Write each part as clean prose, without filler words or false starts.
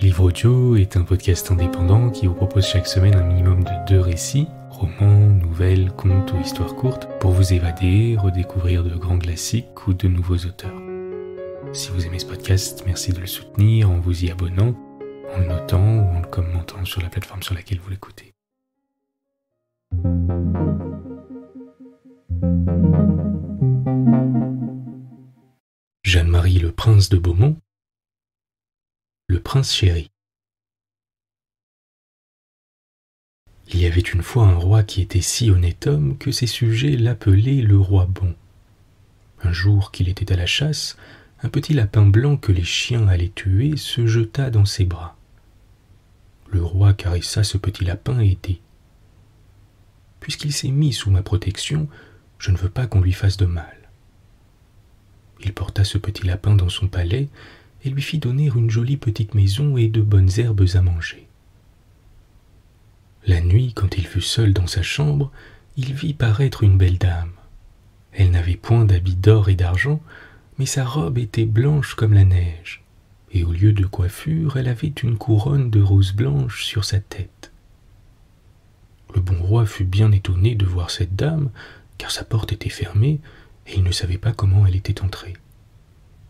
Livre Audio est un podcast indépendant qui vous propose chaque semaine un minimum de 2 récits, romans, nouvelles, contes ou histoires courtes, pour vous évader, redécouvrir de grands classiques ou de nouveaux auteurs. Si vous aimez ce podcast, merci de le soutenir en vous y abonnant, en le notant ou en le commentant sur la plateforme sur laquelle vous l'écoutez. Jeanne-Marie le Prince de Beaumont, le prince chéri. Il y avait une fois un roi qui était si honnête homme que ses sujets l'appelaient le roi bon. Un jour qu'il était à la chasse, un petit lapin blanc que les chiens allaient tuer se jeta dans ses bras. Le roi caressa ce petit lapin et dit : « Puisqu'il s'est mis sous ma protection, je ne veux pas qu'on lui fasse de mal. » Il porta ce petit lapin dans son palais et lui fit donner une jolie petite maison et de bonnes herbes à manger. La nuit, quand il fut seul dans sa chambre, il vit paraître une belle dame. Elle n'avait point d'habit d'or et d'argent, mais sa robe était blanche comme la neige, et au lieu de coiffure, elle avait une couronne de roses blanches sur sa tête. Le bon roi fut bien étonné de voir cette dame, car sa porte était fermée, et il ne savait pas comment elle était entrée.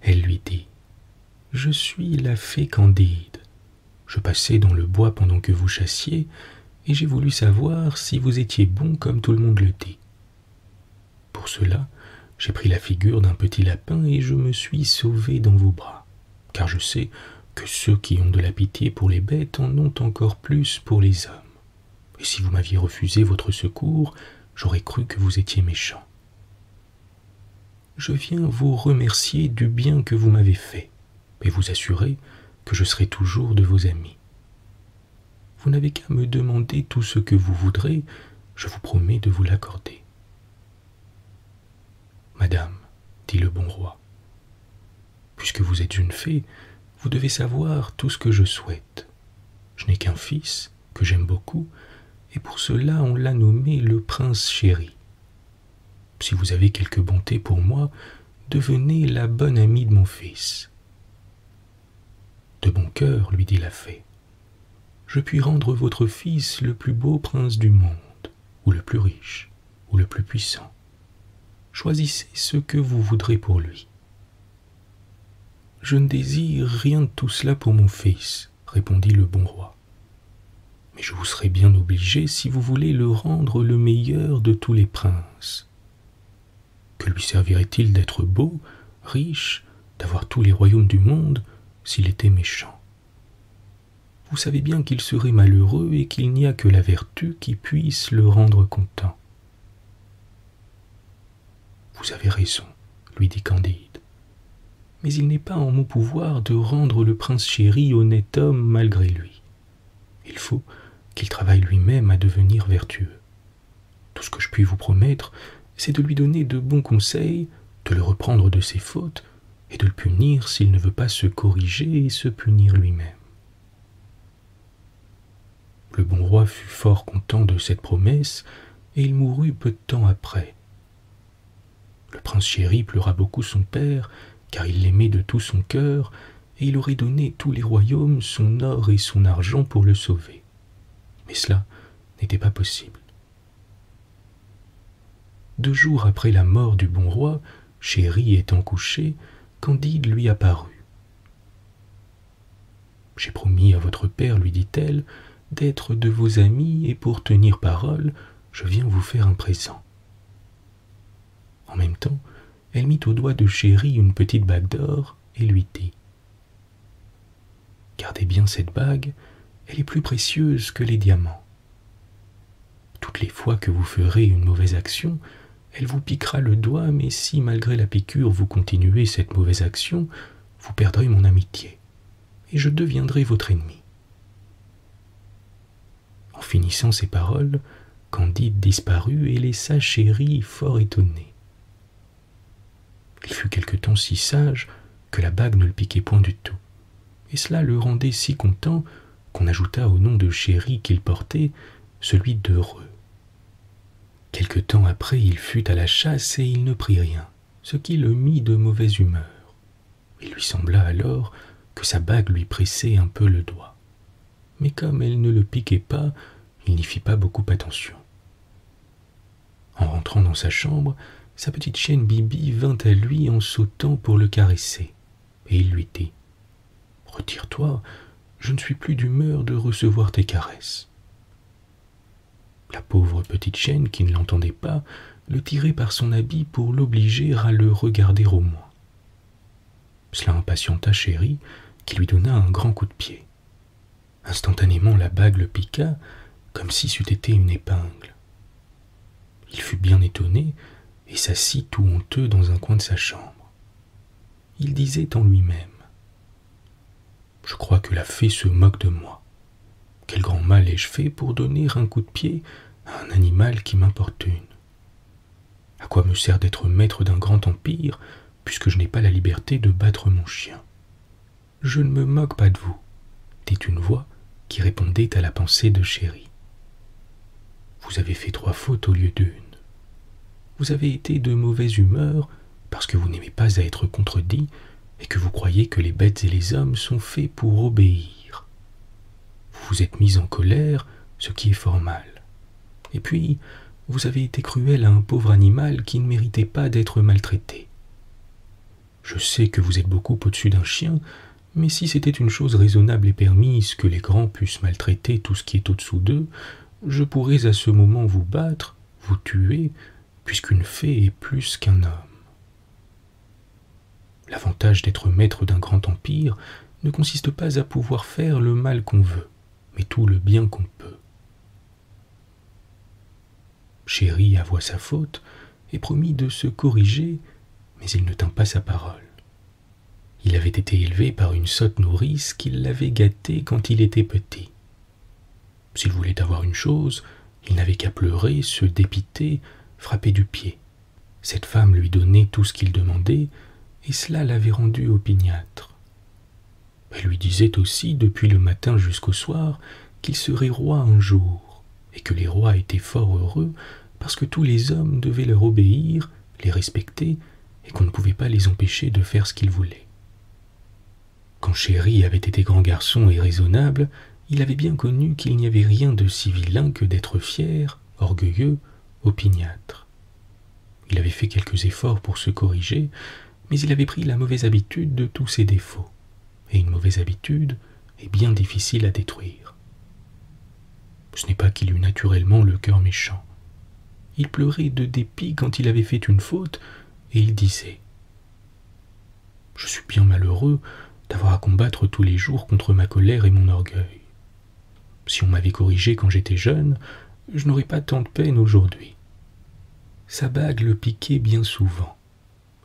Elle lui dit : « Je suis la fée Candide. Je passais dans le bois pendant que vous chassiez, et j'ai voulu savoir si vous étiez bon comme tout le monde le dit. Pour cela, j'ai pris la figure d'un petit lapin et je me suis sauvé dans vos bras, car je sais que ceux qui ont de la pitié pour les bêtes en ont encore plus pour les hommes. Et si vous m'aviez refusé votre secours, j'aurais cru que vous étiez méchant. Je viens vous remercier du bien que vous m'avez fait, et vous assurer que je serai toujours de vos amis. Vous n'avez qu'à me demander tout ce que vous voudrez, je vous promets de vous l'accorder. » « Madame, dit le bon roi, puisque vous êtes une fée, vous devez savoir tout ce que je souhaite. Je n'ai qu'un fils, que j'aime beaucoup, et pour cela on l'a nommé le prince chéri. Si vous avez quelque bonté pour moi, devenez la bonne amie de mon fils. » « De bon cœur, lui dit la fée, je puis rendre votre fils le plus beau prince du monde, ou le plus riche, ou le plus puissant. Choisissez ce que vous voudrez pour lui. »« Je ne désire rien de tout cela pour mon fils, répondit le bon roi. Mais je vous serai bien obligé si vous voulez le rendre le meilleur de tous les princes. Que lui servirait-il d'être beau, riche, d'avoir tous les royaumes du monde, s'il était méchant? Vous savez bien qu'il serait malheureux et qu'il n'y a que la vertu qui puisse le rendre content. »« Vous avez raison, lui dit Candide, mais il n'est pas en mon pouvoir de rendre le prince chéri honnête homme malgré lui. Il faut qu'il travaille lui-même à devenir vertueux. Tout ce que je puis vous promettre, c'est de lui donner de bons conseils, de le reprendre de ses fautes, et de le punir s'il ne veut pas se corriger et se punir lui-même. » Le bon roi fut fort content de cette promesse, et il mourut peu de temps après. Le prince chéri pleura beaucoup son père, car il l'aimait de tout son cœur, et il aurait donné tous les royaumes, son or et son argent pour le sauver. Mais cela n'était pas possible. 2 jours après la mort du bon roi, Chéri étant couché, Candide lui apparut. « J'ai promis à votre père, lui dit-elle, d'être de vos amis, et pour tenir parole, je viens vous faire un présent. » En même temps, elle mit au doigt de Chéri une petite bague d'or et lui dit : « Gardez bien cette bague, elle est plus précieuse que les diamants. Toutes les fois que vous ferez une mauvaise action, elle vous piquera le doigt, mais si malgré la piqûre vous continuez cette mauvaise action, vous perdrez mon amitié, et je deviendrai votre ennemi. » En finissant ces paroles, Candide disparut et laissa Chéri fort étonné. Il fut quelque temps si sage que la bague ne le piquait point du tout, et cela le rendait si content qu'on ajouta au nom de Chéri qu'il portait celui d'heureux. Quelque temps après, il fut à la chasse et il ne prit rien, ce qui le mit de mauvaise humeur. Il lui sembla alors que sa bague lui pressait un peu le doigt. Mais comme elle ne le piquait pas, il n'y fit pas beaucoup attention. En rentrant dans sa chambre, sa petite chienne Bibi vint à lui en sautant pour le caresser, et il lui dit « Retire-toi, je ne suis plus d'humeur de recevoir tes caresses. » La pauvre petite chienne, qui ne l'entendait pas, le tirait par son habit pour l'obliger à le regarder au moins. Cela impatienta Chéri, qui lui donna un grand coup de pied. Instantanément, la bague le piqua, comme si c'eût été une épingle. Il fut bien étonné et s'assit tout honteux dans un coin de sa chambre. Il disait en lui-même « Je crois que la fée se moque de moi. Quel grand mal ai-je fait pour donner un coup de pied à un animal qui m'importune? À quoi me sert d'être maître d'un grand empire, puisque je n'ai pas la liberté de battre mon chien? Je ne me moque pas de vous, » dit une voix qui répondait à la pensée de Chéri. Vous avez fait 3 fautes au lieu d'1. Vous avez été de mauvaise humeur parce que vous n'aimez pas à être contredit et que vous croyez que les bêtes et les hommes sont faits pour obéir. Vous vous êtes mis en colère, ce qui est fort mal. Et puis, vous avez été cruel à un pauvre animal qui ne méritait pas d'être maltraité. Je sais que vous êtes beaucoup au-dessus d'un chien, mais si c'était une chose raisonnable et permise que les grands puissent maltraiter tout ce qui est au-dessous d'eux, je pourrais à ce moment vous battre, vous tuer, puisqu'une fée est plus qu'un homme. L'avantage d'être maître d'un grand empire ne consiste pas à pouvoir faire le mal qu'on veut, mais tout le bien qu'on peut. Chéri avoua sa faute et promit de se corriger, mais il ne tint pas sa parole. Il avait été élevé par une sotte nourrice qui l'avait gâté quand il était petit. S'il voulait avoir une chose, il n'avait qu'à pleurer, se dépiter, frapper du pied. Cette femme lui donnait tout ce qu'il demandait, et cela l'avait rendu opiniâtre. Elle lui disait aussi, depuis le matin jusqu'au soir, qu'il serait roi un jour, et que les rois étaient fort heureux parce que tous les hommes devaient leur obéir, les respecter, et qu'on ne pouvait pas les empêcher de faire ce qu'ils voulaient. Quand Chéri avait été grand garçon et raisonnable, il avait bien connu qu'il n'y avait rien de si vilain que d'être fier, orgueilleux, opiniâtre. Il avait fait quelques efforts pour se corriger, mais il avait pris la mauvaise habitude de tous ses défauts, et une mauvaise habitude est bien difficile à détruire. Ce n'est pas qu'il eût naturellement le cœur méchant. Il pleurait de dépit quand il avait fait une faute, et il disait « Je suis bien malheureux d'avoir à combattre tous les jours contre ma colère et mon orgueil. Si on m'avait corrigé quand j'étais jeune, je n'aurais pas tant de peine aujourd'hui. » Sa bague le piquait bien souvent.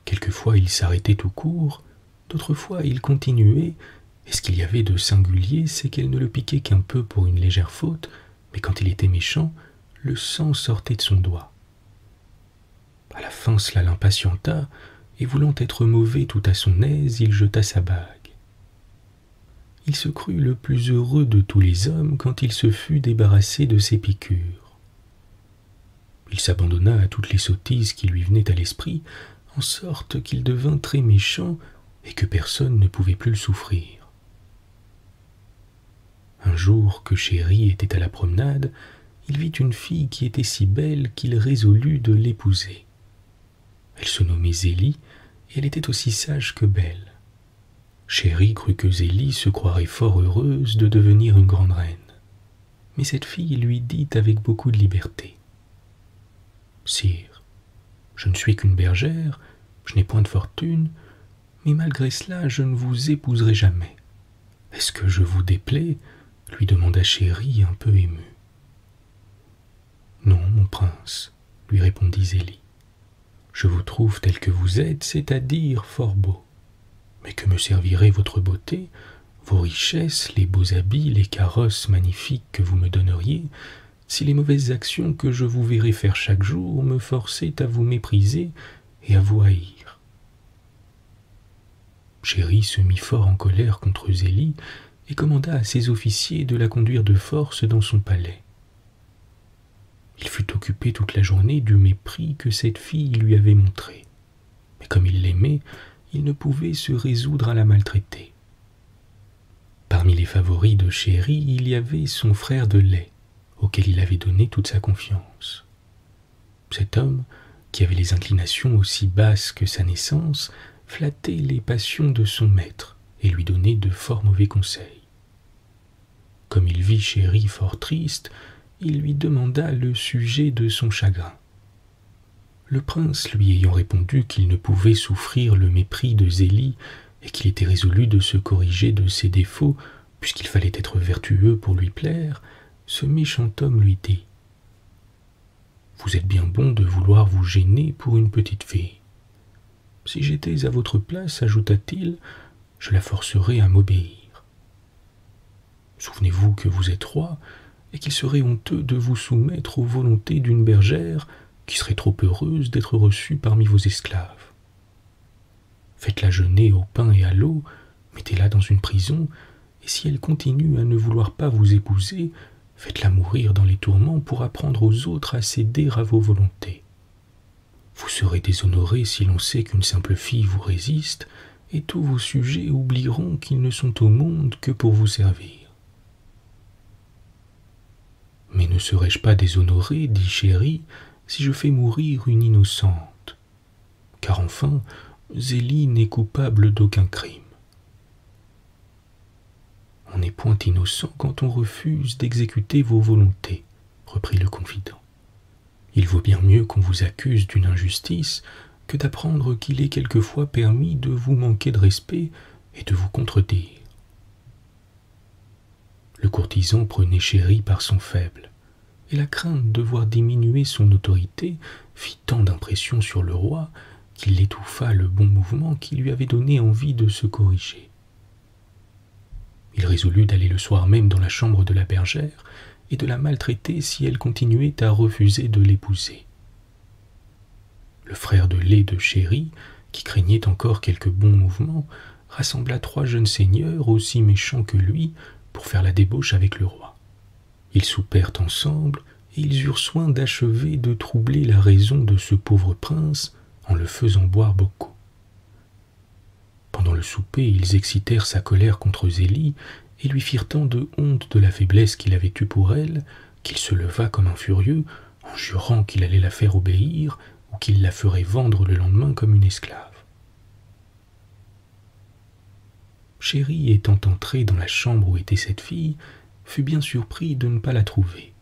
Quelquefois il s'arrêtait tout court, d'autres fois il continuait, et ce qu'il y avait de singulier, c'est qu'elle ne le piquait qu'un peu pour une légère faute, mais quand il était méchant, le sang sortait de son doigt. À la fin cela l'impatienta, et voulant être mauvais tout à son aise, il jeta sa bague. Il se crut le plus heureux de tous les hommes quand il se fut débarrassé de ses piqûres. Il s'abandonna à toutes les sottises qui lui venaient à l'esprit, en sorte qu'il devint très méchant et que personne ne pouvait plus le souffrir. Un jour que Chéri était à la promenade, il vit une fille qui était si belle qu'il résolut de l'épouser. Elle se nommait Zélie et elle était aussi sage que belle. Chéri crut que Zélie se croirait fort heureuse de devenir une grande reine. Mais cette fille lui dit avec beaucoup de liberté « Sire, je ne suis qu'une bergère, je n'ai point de fortune, mais malgré cela je ne vous épouserai jamais. Est-ce que je vous déplais ?» lui demanda Chéri un peu ému. « Non, mon prince, » lui répondit Zélie. « Je vous trouve tel que vous êtes, c'est-à-dire fort beau. Mais que me servirait votre beauté, vos richesses, les beaux habits, les carrosses magnifiques que vous me donneriez, si les mauvaises actions que je vous verrais faire chaque jour me forçaient à vous mépriser et à vous haïr. » Chéri se mit fort en colère contre Zélie et commanda à ses officiers de la conduire de force dans son palais. Il fut occupé toute la journée du mépris que cette fille lui avait montré, mais comme il l'aimait, il ne pouvait se résoudre à la maltraiter. les favoris de Chéri, il y avait son frère de lait, auquel il avait donné toute sa confiance. Cet homme, qui avait les inclinations aussi basses que sa naissance, flattait les passions de son maître et lui donnait de fort mauvais conseils. Comme il vit Chéri fort triste, il lui demanda le sujet de son chagrin. Le prince lui ayant répondu qu'il ne pouvait souffrir le mépris de Zélie et qu'il était résolu de se corriger de ses défauts, puisqu'il fallait être vertueux pour lui plaire, ce méchant homme lui dit « Vous êtes bien bon de vouloir vous gêner pour une petite fille. Si j'étais à votre place, ajouta-t-il, je la forcerais à m'obéir. Souvenez-vous que vous êtes roi et qu'il serait honteux de vous soumettre aux volontés d'une bergère qui serait trop heureuse d'être reçue parmi vos esclaves. Faites-la jeûner au pain et à l'eau, mettez-la dans une prison, et si elle continue à ne vouloir pas vous épouser, faites-la mourir dans les tourments pour apprendre aux autres à céder à vos volontés. Vous serez déshonoré si l'on sait qu'une simple fille vous résiste, et tous vos sujets oublieront qu'ils ne sont au monde que pour vous servir. Mais ne serais-je pas déshonoré, dit Chéri, si je fais mourir une innocente? Car enfin, Zélie n'est coupable d'aucun crime. On n'est point innocent quand on refuse d'exécuter vos volontés, reprit le confident. Il vaut bien mieux qu'on vous accuse d'une injustice que d'apprendre qu'il est quelquefois permis de vous manquer de respect et de vous contredire. Le courtisan prenait Chéri par son faible, et la crainte de voir diminuer son autorité fit tant d'impression sur le roi qu'il étouffa le bon mouvement qui lui avait donné envie de se corriger. Il résolut d'aller le soir même dans la chambre de la bergère et de la maltraiter si elle continuait à refuser de l'épouser. Le frère de lait de Chéri, qui craignait encore quelques bons mouvements, rassembla 3 jeunes seigneurs aussi méchants que lui pour faire la débauche avec le roi. Ils soupèrent ensemble et ils eurent soin d'achever de troubler la raison de ce pauvre prince en le faisant boire beaucoup. Pendant le souper, ils excitèrent sa colère contre Zélie et lui firent tant de honte de la faiblesse qu'il avait eue pour elle qu'il se leva comme un furieux en jurant qu'il allait la faire obéir ou qu'il la ferait vendre le lendemain comme une esclave. Chéri, étant entré dans la chambre où était cette fille, fut bien surpris de ne pas la trouver,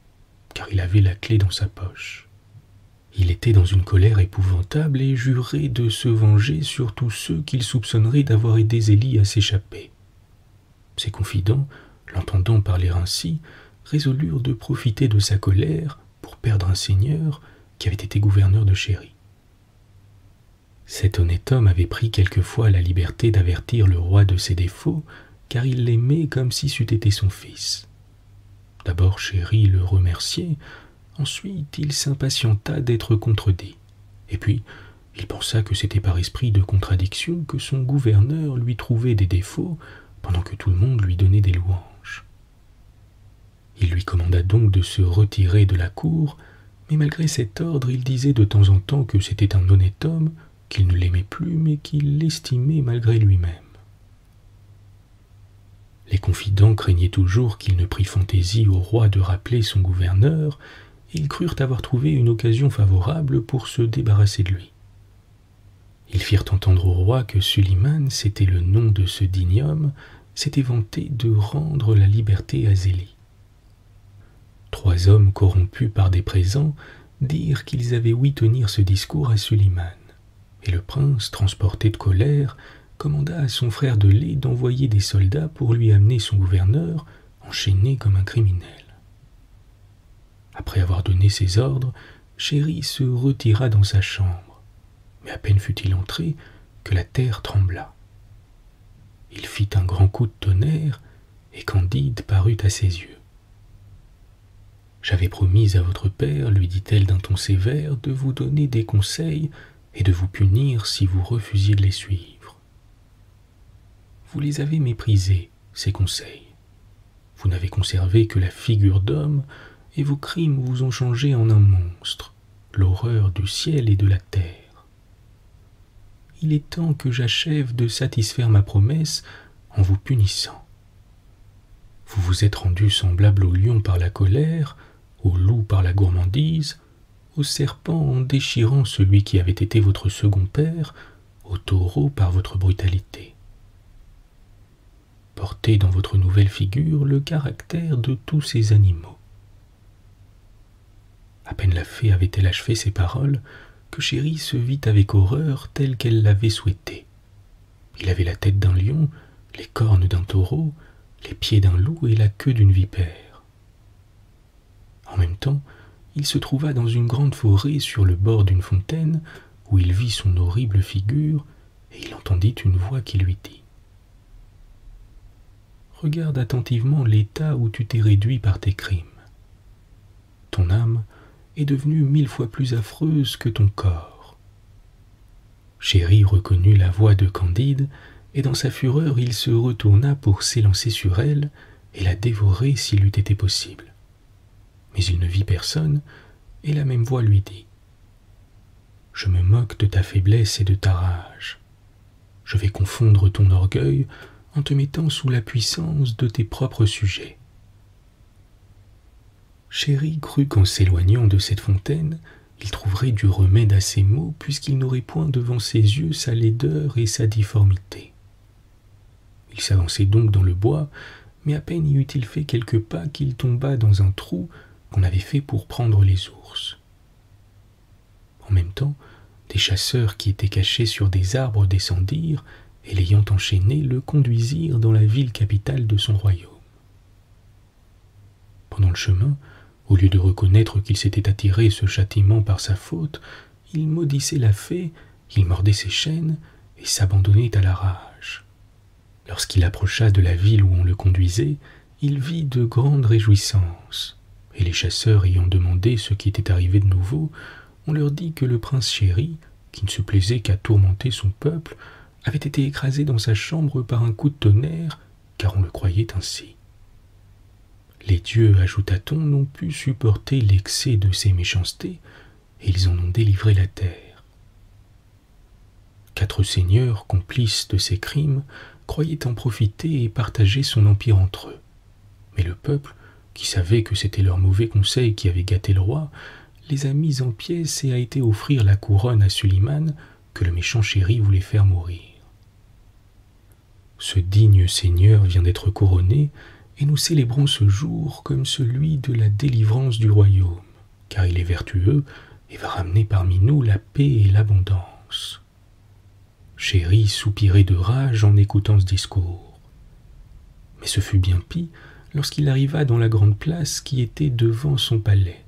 car il avait la clé dans sa poche. Il était dans une colère épouvantable et jurait de se venger sur tous ceux qu'il soupçonnerait d'avoir aidé Zélie à s'échapper. Ses confidents, l'entendant parler ainsi, résolurent de profiter de sa colère pour perdre un seigneur qui avait été gouverneur de Chéri. Cet honnête homme avait pris quelquefois la liberté d'avertir le roi de ses défauts, car il l'aimait comme si c'eût été son fils. D'abord Chéri le remerciait, ensuite il s'impatienta d'être contredit, et puis il pensa que c'était par esprit de contradiction que son gouverneur lui trouvait des défauts, pendant que tout le monde lui donnait des louanges. Il lui commanda donc de se retirer de la cour, mais malgré cet ordre, il disait de temps en temps que c'était un honnête homme, qu'il ne l'aimait plus, mais qu'il l'estimait malgré lui-même. Les confidents craignaient toujours qu'il ne prît fantaisie au roi de rappeler son gouverneur, et ils crurent avoir trouvé une occasion favorable pour se débarrasser de lui. Ils firent entendre au roi que Suliman, c'était le nom de ce digne homme, s'était vanté de rendre la liberté à Zélie. 3 hommes corrompus par des présents dirent qu'ils avaient ouï tenir ce discours à Suliman, et le prince, transporté de colère, commanda à son frère de lait d'envoyer des soldats pour lui amener son gouverneur, enchaîné comme un criminel. Après avoir donné ses ordres, Chéri se retira dans sa chambre, mais à peine fut-il entré que la terre trembla. Il fit un grand coup de tonnerre, et Candide parut à ses yeux. « J'avais promis à votre père, lui dit-elle d'un ton sévère, de vous donner des conseils et de vous punir si vous refusiez de les suivre. Vous les avez méprisés, ces conseils. Vous n'avez conservé que la figure d'homme, et vos crimes vous ont changé en un monstre, l'horreur du ciel et de la terre. Il est temps que j'achève de satisfaire ma promesse en vous punissant. Vous vous êtes rendu semblable au lion par la colère, au loup par la gourmandise, au serpent en déchirant celui qui avait été votre second père, au taureau par votre brutalité. Portez dans votre nouvelle figure le caractère de tous ces animaux. À peine la fée avait-elle achevé ces paroles que Chéri se vit avec horreur telle qu'elle l'avait souhaité. Il avait la tête d'un lion, les cornes d'un taureau, les pieds d'un loup et la queue d'une vipère. En même temps, il se trouva dans une grande forêt sur le bord d'une fontaine où il vit son horrible figure et il entendit une voix qui lui dit « Regarde attentivement l'état où tu t'es réduit par tes crimes. Ton âme est devenue 1000 fois plus affreuse que ton corps. » Chéri reconnut la voix de Candide, et dans sa fureur il se retourna pour s'élancer sur elle et la dévorer s'il eût été possible. Mais il ne vit personne, et la même voix lui dit « Je me moque de ta faiblesse et de ta rage. Je vais confondre ton orgueil en te mettant sous la puissance de tes propres sujets. » Chéri crut qu'en s'éloignant de cette fontaine, il trouverait du remède à ses maux puisqu'il n'aurait point devant ses yeux sa laideur et sa difformité. Il s'avançait donc dans le bois, mais à peine y eut-il fait quelques pas qu'il tomba dans un trou qu'on avait fait pour prendre les ours. En même temps, des chasseurs qui étaient cachés sur des arbres descendirent et l'ayant enchaîné, le conduisirent dans la ville capitale de son royaume. Pendant le chemin, au lieu de reconnaître qu'il s'était attiré ce châtiment par sa faute, il maudissait la fée, il mordait ses chaînes et s'abandonnait à la rage. Lorsqu'il approcha de la ville où on le conduisait, il vit de grandes réjouissances, et les chasseurs ayant demandé ce qui était arrivé de nouveau, on leur dit que le prince Chéri, qui ne se plaisait qu'à tourmenter son peuple, avait été écrasé dans sa chambre par un coup de tonnerre, car on le croyait ainsi. Les dieux, ajouta-t-on, n'ont pu supporter l'excès de ses méchancetés, et ils en ont délivré la terre. 4 seigneurs, complices de ces crimes, croyaient en profiter et partager son empire entre eux. Mais le peuple, qui savait que c'était leur mauvais conseil qui avait gâté le roi, les a mis en pièces et a été offrir la couronne à Suliman que le méchant Chéri voulait faire mourir. Ce digne seigneur vient d'être couronné, et nous célébrons ce jour comme celui de la délivrance du royaume, car il est vertueux et va ramener parmi nous la paix et l'abondance. Chéri soupirait de rage en écoutant ce discours. Mais ce fut bien pis lorsqu'il arriva dans la grande place qui était devant son palais.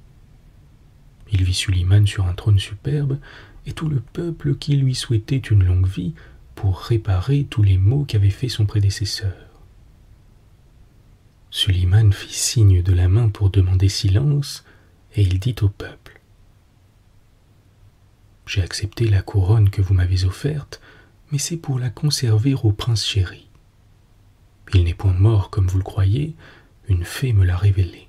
Il vit Suliman sur un trône superbe et tout le peuple qui lui souhaitait une longue vie pour réparer tous les maux qu'avait fait son prédécesseur. Suliman fit signe de la main pour demander silence, et il dit au peuple « J'ai accepté la couronne que vous m'avez offerte, mais c'est pour la conserver au prince Chéri. Il n'est point mort comme vous le croyez, une fée me l'a révélé.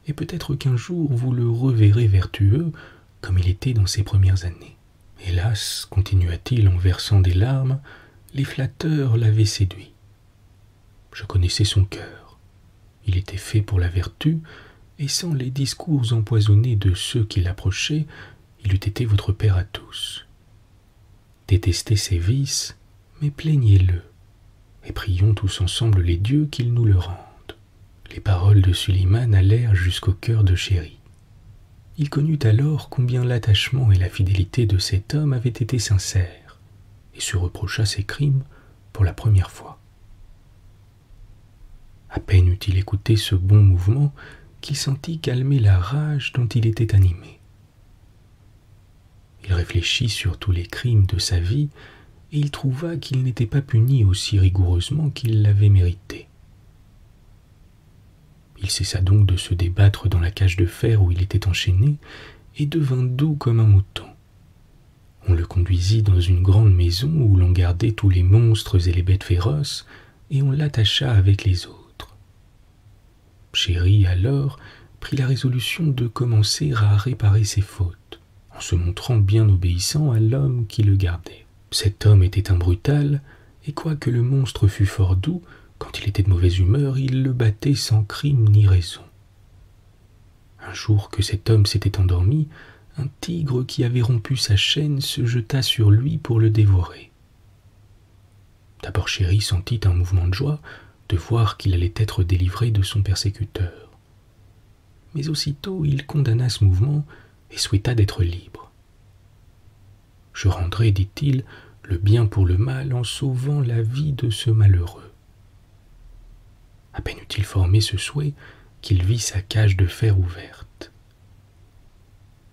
Et peut-être qu'un jour vous le reverrez vertueux, comme il était dans ses premières années. Hélas, continua-t-il en versant des larmes, les flatteurs l'avaient séduit. Je connaissais son cœur. Il était fait pour la vertu, et sans les discours empoisonnés de ceux qui l'approchaient, il eût été votre père à tous. Détestez ses vices, mais plaignez-le, et prions tous ensemble les dieux qu'ils nous le rendent. » Les paroles de Suliman allèrent jusqu'au cœur de Chéri. Il connut alors combien l'attachement et la fidélité de cet homme avaient été sincères, et se reprocha ses crimes pour la première fois. À peine eut-il écouté ce bon mouvement qu'il sentit calmer la rage dont il était animé. Il réfléchit sur tous les crimes de sa vie et il trouva qu'il n'était pas puni aussi rigoureusement qu'il l'avait mérité. Il cessa donc de se débattre dans la cage de fer où il était enchaîné et devint doux comme un mouton. On le conduisit dans une grande maison où l'on gardait tous les monstres et les bêtes féroces et on l'attacha avec les autres. Chéri, alors, prit la résolution de commencer à réparer ses fautes, en se montrant bien obéissant à l'homme qui le gardait. Cet homme était un brutal, et quoique le monstre fût fort doux, Quand il était de mauvaise humeur, il le battait sans crime ni raison. Un jour que cet homme s'était endormi, un tigre qui avait rompu sa chaîne se jeta sur lui pour le dévorer. D'abord Chéri sentit un mouvement de joie de voir qu'il allait être délivré de son persécuteur. Mais aussitôt il condamna ce mouvement et souhaita d'être libre. « Je rendrai, dit-il, le bien pour le mal en sauvant la vie de ce malheureux. » À peine eut-il formé ce souhait qu'il vit sa cage de fer ouverte.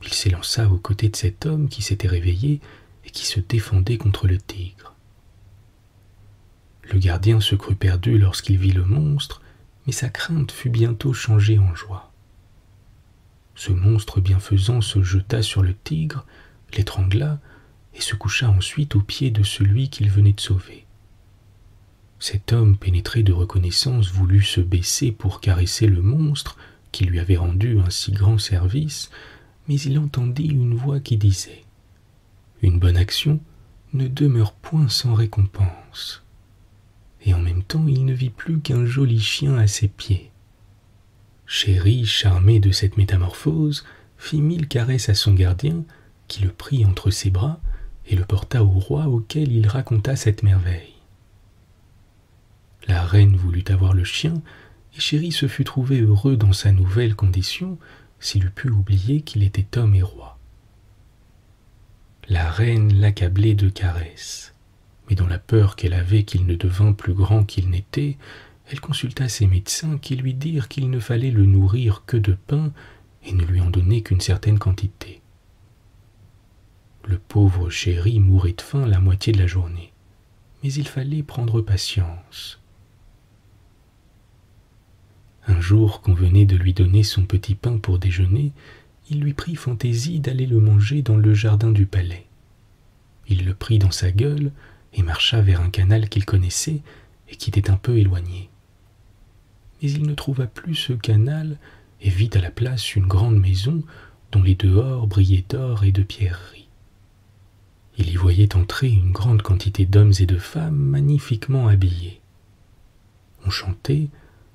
Il s'élança aux côtés de cet homme qui s'était réveillé et qui se défendait contre le tigre. Le gardien se crut perdu lorsqu'il vit le monstre, mais sa crainte fut bientôt changée en joie. Ce monstre bienfaisant se jeta sur le tigre, l'étrangla et se coucha ensuite aux pieds de celui qu'il venait de sauver. Cet homme, pénétré de reconnaissance, voulut se baisser pour caresser le monstre qui lui avait rendu un si grand service, mais il entendit une voix qui disait « Une bonne action ne demeure point sans récompense. » Et en même temps, il ne vit plus qu'un joli chien à ses pieds. Chéri, charmé de cette métamorphose, fit 1000 caresses à son gardien, qui le prit entre ses bras et le porta au roi auquel il raconta cette merveille. La reine voulut avoir le chien, et Chéri se fut trouvé heureux dans sa nouvelle condition, s'il eût pu oublier qu'il était homme et roi. La reine l'accablait de caresses, mais dans la peur qu'elle avait qu'il ne devînt plus grand qu'il n'était, elle consulta ses médecins qui lui dirent qu'il ne fallait le nourrir que de pain et ne lui en donner qu'une certaine quantité. Le pauvre Chéri mourait de faim la moitié de la journée, mais il fallait prendre patience. Un jour qu'on venait de lui donner son petit pain pour déjeuner, il lui prit fantaisie d'aller le manger dans le jardin du palais. Il le prit dans sa gueule et marcha vers un canal qu'il connaissait et qui était un peu éloigné. Mais il ne trouva plus ce canal et vit à la place une grande maison dont les dehors brillaient d'or et de pierreries. Il y voyait entrer une grande quantité d'hommes et de femmes magnifiquement habillés. On chantait,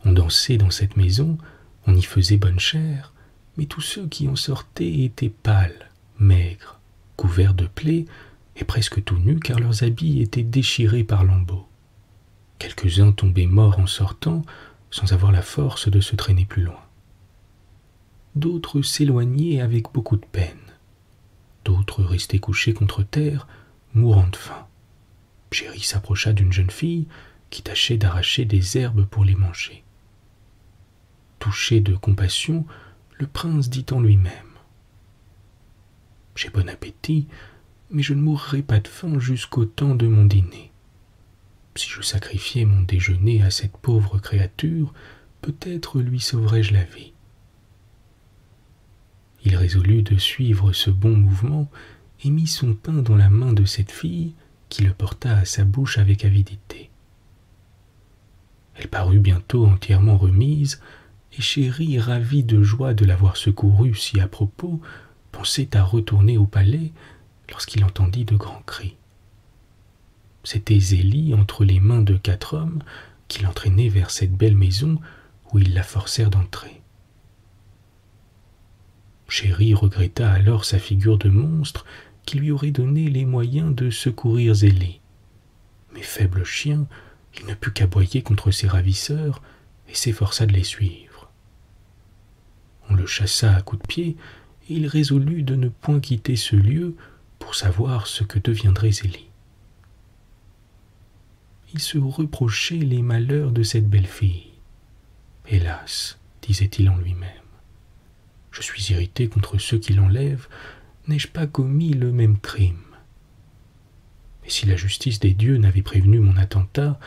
on dansait dans cette maison, on y faisait bonne chère, mais tous ceux qui en sortaient étaient pâles, maigres, couverts de plaies et presque tout nus car leurs habits étaient déchirés par lambeaux. Quelques-uns tombaient morts en sortant, sans avoir la force de se traîner plus loin. D'autres s'éloignaient avec beaucoup de peine. D'autres restaient couchés contre terre, mourant de faim. Chéri s'approcha d'une jeune fille qui tâchait d'arracher des herbes pour les manger. Touché de compassion, le prince dit en lui-même « J'ai bon appétit, mais je ne mourrai pas de faim jusqu'au temps de mon dîner. Si je sacrifiais mon déjeuner à cette pauvre créature, peut-être lui sauverais-je la vie. » Il résolut de suivre ce bon mouvement et mit son pain dans la main de cette fille qui le porta à sa bouche avec avidité. Elle parut bientôt entièrement remise, et Chéri, ravi de joie de l'avoir secourue si à propos, pensait à retourner au palais lorsqu'il entendit de grands cris. C'était Zélie entre les mains de 4 hommes qui l'entraînaient vers cette belle maison où ils la forcèrent d'entrer. Chéri regretta alors sa figure de monstre qui lui aurait donné les moyens de secourir Zélie. Mais faible chien, il ne put qu'aboyer contre ses ravisseurs et s'efforça de les suivre. On le chassa à coups de pied et il résolut de ne point quitter ce lieu pour savoir ce que deviendrait Zélie. Il se reprochait les malheurs de cette belle fille. « Hélas, disait-il en lui-même, je suis irrité contre ceux qui l'enlèvent, n'ai-je pas commis le même crime? Mais si la justice des dieux n'avait prévenu mon attentat,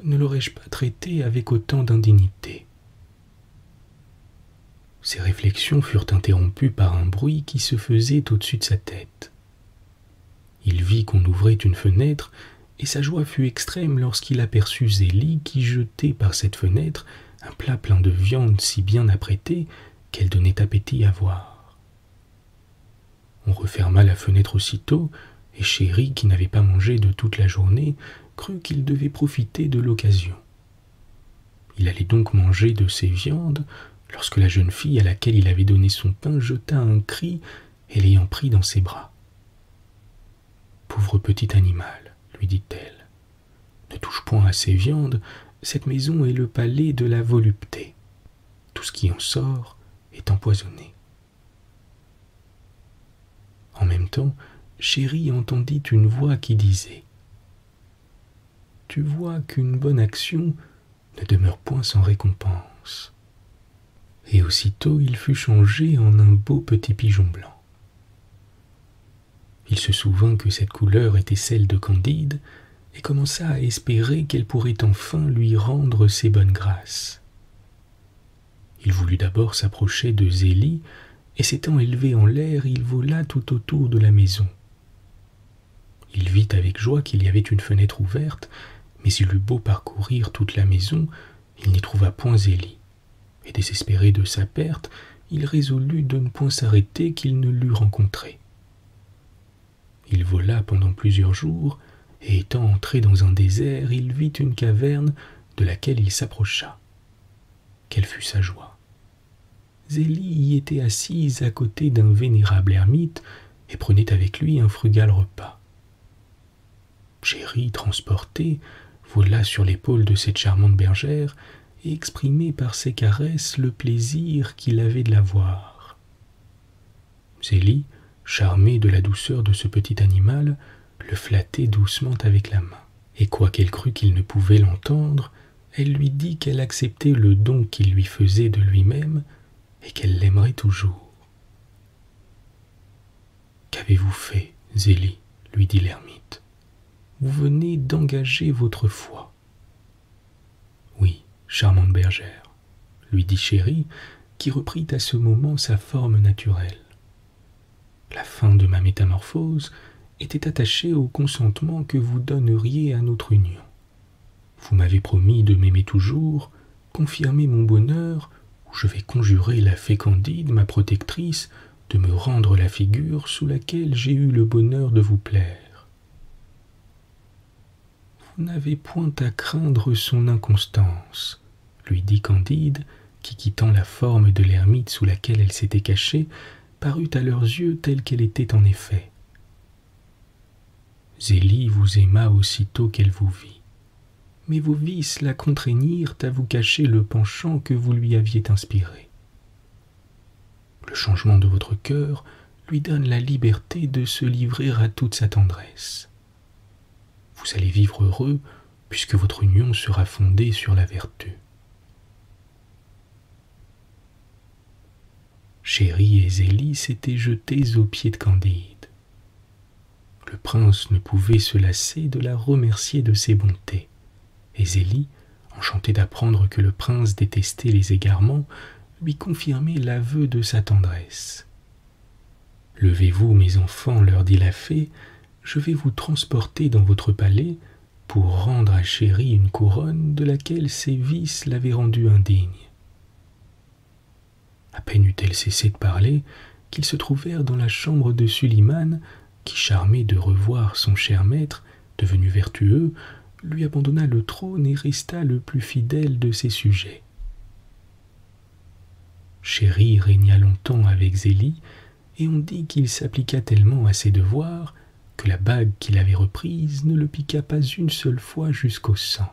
ne l'aurais-je pas traité avec autant d'indignité ?» Ses réflexions furent interrompues par un bruit qui se faisait au-dessus de sa tête. Il vit qu'on ouvrait une fenêtre, et sa joie fut extrême lorsqu'il aperçut Zélie qui jetait par cette fenêtre un plat plein de viande si bien apprêtée qu'elle donnait appétit à voir. On referma la fenêtre aussitôt, et Chéri, qui n'avait pas mangé de toute la journée, crut qu'il devait profiter de l'occasion. Il allait donc manger de ses viandes, lorsque la jeune fille à laquelle il avait donné son pain jeta un cri et l'ayant pris dans ses bras. « Pauvre petit animal, lui dit-elle, ne touche point à ces viandes, cette maison est le palais de la volupté. Tout ce qui en sort est empoisonné. » En même temps, Chéri entendit une voix qui disait « Tu vois qu'une bonne action ne demeure point sans récompense. » Et aussitôt il fut changé en un beau petit pigeon blanc. Il se souvint que cette couleur était celle de Candide et commença à espérer qu'elle pourrait enfin lui rendre ses bonnes grâces. Il voulut d'abord s'approcher de Zélie, et s'étant élevé en l'air, il vola tout autour de la maison. Il vit avec joie qu'il y avait une fenêtre ouverte, mais il eut beau parcourir toute la maison, il n'y trouva point Zélie, et désespéré de sa perte, il résolut de ne point s'arrêter qu'il ne l'eût rencontrée. Il vola pendant plusieurs jours, et étant entré dans un désert, il vit une caverne de laquelle il s'approcha. Quelle fut sa joie! Zélie y était assise à côté d'un vénérable ermite et prenait avec lui un frugal repas. Chéri, transporté, vola sur l'épaule de cette charmante bergère et exprimait par ses caresses le plaisir qu'il avait de la voir. Zélie, charmée de la douceur de ce petit animal, le flattait doucement avec la main, et quoiqu'elle crût qu'il ne pouvait l'entendre, elle lui dit qu'elle acceptait le don qu'il lui faisait de lui-même et qu'elle l'aimerait toujours. « Qu'avez-vous fait, Zélie ?» lui dit l'ermite. « Vous venez d'engager votre foi. »« Oui, charmante bergère, » lui dit Chéri, qui reprit à ce moment sa forme naturelle. « La fin de ma métamorphose était attachée au consentement que vous donneriez à notre union. Vous m'avez promis de m'aimer toujours, confirmer mon bonheur, où je vais conjurer la fée Candide, ma protectrice, de me rendre la figure sous laquelle j'ai eu le bonheur de vous plaire. Vous n'avez point à craindre son inconstance, lui dit Candide, qui, quittant la forme de l'ermite sous laquelle elle s'était cachée, parut à leurs yeux telle qu'elle était en effet. Zélie vous aima aussitôt qu'elle vous vit. Mais vos vices la contraignirent à vous cacher le penchant que vous lui aviez inspiré. Le changement de votre cœur lui donne la liberté de se livrer à toute sa tendresse. Vous allez vivre heureux, puisque votre union sera fondée sur la vertu. Chéri et Zélie s'étaient jetés aux pieds de Candide. Le prince ne pouvait se lasser de la remercier de ses bontés. Et Zélie, enchantée d'apprendre que le prince détestait les égarements, lui confirmait l'aveu de sa tendresse. « Levez-vous, mes enfants, leur dit la fée, je vais vous transporter dans votre palais pour rendre à Chéri une couronne de laquelle ses vices l'avaient rendue indigne. » À peine eut-elle cessé de parler qu'ils se trouvèrent dans la chambre de Suliman, qui, charmé de revoir son cher maître, devenu vertueux, lui abandonna le trône et resta le plus fidèle de ses sujets. Chéri régna longtemps avec Zélie, et on dit qu'il s'appliqua tellement à ses devoirs que la bague qu'il avait reprise ne le piqua pas une seule fois jusqu'au sang.